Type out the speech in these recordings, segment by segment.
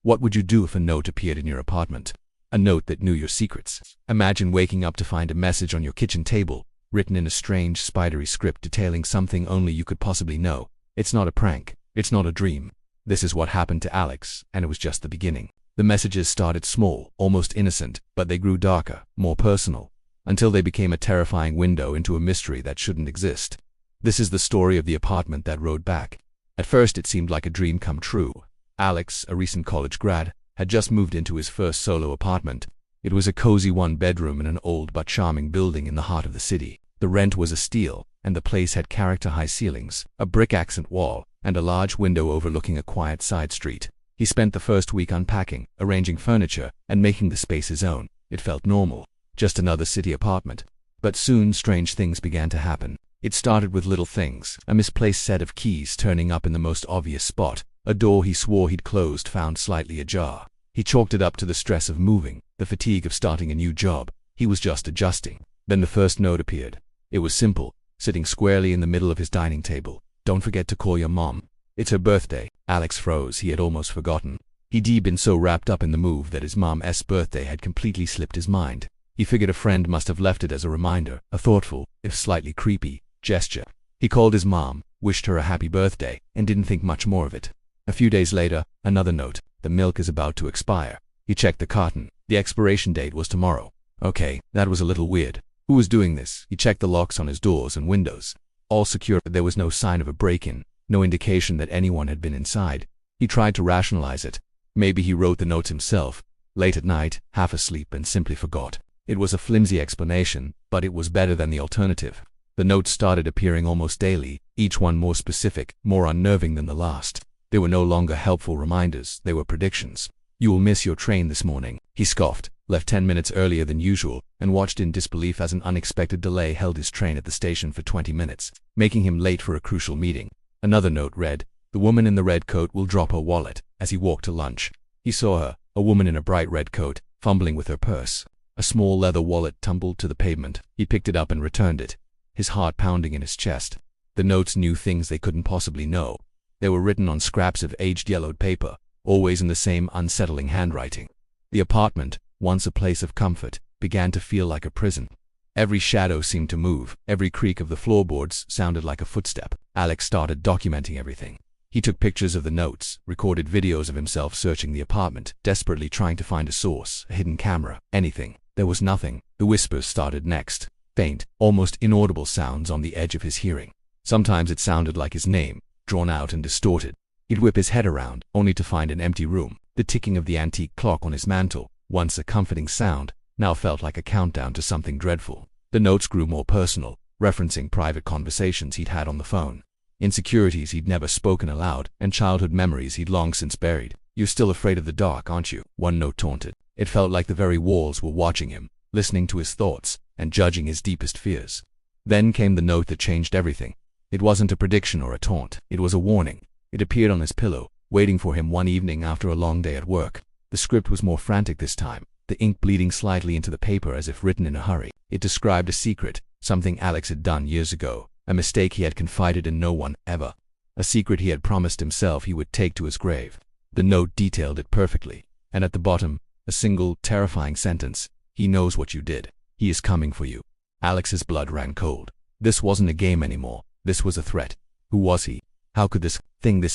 What would you do if a note appeared in your apartment? A note that knew your secrets. Imagine waking up to find a message on your kitchen table, written in a strange, spidery script detailing something only you could possibly know. It's not a prank. It's not a dream. This is what happened to Alex, and it was just the beginning. The messages started small, almost innocent, but they grew darker, more personal, until they became a terrifying window into a mystery that shouldn't exist. This is the story of the apartment that wrote back. At first it seemed like a dream come true. Alex, a recent college grad, had just moved into his first solo apartment. It was a cozy one-bedroom in an old but charming building in the heart of the city. The rent was a steal, and the place had character-high ceilings, a brick accent wall, and a large window overlooking a quiet side street. He spent the first week unpacking, arranging furniture, and making the space his own. It felt normal, just another city apartment. But soon strange things began to happen. It started with little things, a misplaced set of keys turning up in the most obvious spot, a door he swore he'd closed found slightly ajar. He chalked it up to the stress of moving, the fatigue of starting a new job. He was just adjusting. Then the first note appeared. It was simple, sitting squarely in the middle of his dining table. Don't forget to call your mom. It's her birthday. Alex froze. He had almost forgotten. He'd been so wrapped up in the move that his mom's birthday had completely slipped his mind. He figured a friend must have left it as a reminder, a thoughtful, if slightly creepy, gesture. He called his mom, wished her a happy birthday, and didn't think much more of it. A few days later, another note. The milk is about to expire. He checked the carton. The expiration date was tomorrow. Okay, that was a little weird. Who was doing this? He checked the locks on his doors and windows. All secure, but there was no sign of a break-in, no indication that anyone had been inside. He tried to rationalize it. Maybe he wrote the notes himself, late at night, half asleep, and simply forgot. It was a flimsy explanation, but it was better than the alternative. The notes started appearing almost daily, each one more specific, more unnerving than the last. They were no longer helpful reminders, they were predictions. You will miss your train this morning. He scoffed, left 10 minutes earlier than usual, and watched in disbelief as an unexpected delay held his train at the station for 20 minutes, making him late for a crucial meeting. Another note read, "The woman in the red coat will drop her wallet." As he walked to lunch, he saw her, a woman in a bright red coat, fumbling with her purse. A small leather wallet tumbled to the pavement. He picked it up and returned it, his heart pounding in his chest. The notes knew things they couldn't possibly know. They were written on scraps of aged yellowed paper, always in the same unsettling handwriting. The apartment, once a place of comfort, began to feel like a prison. Every shadow seemed to move. Every creak of the floorboards sounded like a footstep. Alex started documenting everything. He took pictures of the notes, recorded videos of himself searching the apartment, desperately trying to find a source, a hidden camera, anything. There was nothing. The whispers started next. Faint, almost inaudible sounds on the edge of his hearing. Sometimes it sounded like his name, drawn out and distorted. He'd whip his head around, only to find an empty room. The ticking of the antique clock on his mantel, once a comforting sound, now felt like a countdown to something dreadful. The notes grew more personal, referencing private conversations he'd had on the phone, insecurities he'd never spoken aloud, and childhood memories he'd long since buried. "You're still afraid of the dark, aren't you?" one note taunted. It felt like the very walls were watching him, listening to his thoughts, and judging his deepest fears. Then came the note that changed everything. It wasn't a prediction or a taunt. It was a warning. It appeared on his pillow, waiting for him one evening after a long day at work. The script was more frantic this time, the ink bleeding slightly into the paper as if written in a hurry. It described a secret, something Alex had done years ago, a mistake he had confided in no one ever, a secret he had promised himself he would take to his grave. The note detailed it perfectly, and at the bottom, a single, terrifying sentence: "He knows what you did. He is coming for you." Alex's blood ran cold. This wasn't a game anymore. This was a threat. Who was he? How could this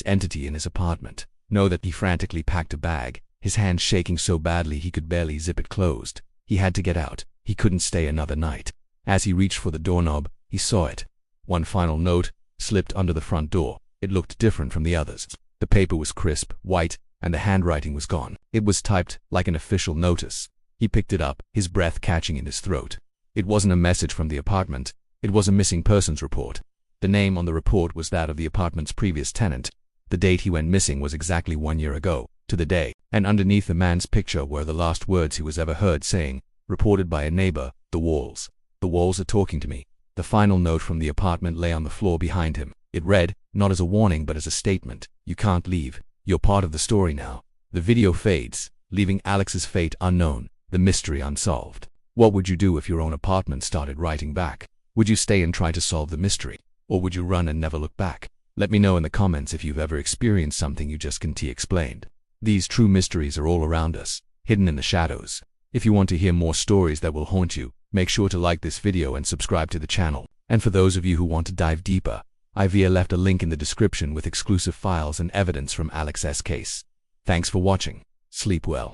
entity in his apartment know that? He frantically packed a bag, his hands shaking so badly he could barely zip it closed. He had to get out. He couldn't stay another night. As he reached for the doorknob, he saw it. One final note, slipped under the front door. It looked different from the others. The paper was crisp, white, and the handwriting was gone. It was typed like an official notice. He picked it up, his breath catching in his throat. It wasn't a message from the apartment. It was a missing persons report. The name on the report was that of the apartment's previous tenant. The date he went missing was exactly 1 year ago, to the day, and underneath the man's picture were the last words he was ever heard saying, reported by a neighbor: "The walls. The walls are talking to me." The final note from the apartment lay on the floor behind him. It read, not as a warning but as a statement: "You can't leave. You're part of the story now." The video fades, leaving Alex's fate unknown, the mystery unsolved. What would you do if your own apartment started writing back? Would you stay and try to solve the mystery? Or would you run and never look back? Let me know in the comments if you've ever experienced something you just can't explain. These true mysteries are all around us, hidden in the shadows. If you want to hear more stories that will haunt you, make sure to like this video and subscribe to the channel. And for those of you who want to dive deeper, I've left a link in the description with exclusive files and evidence from Alex's case. Thanks for watching. Sleep well.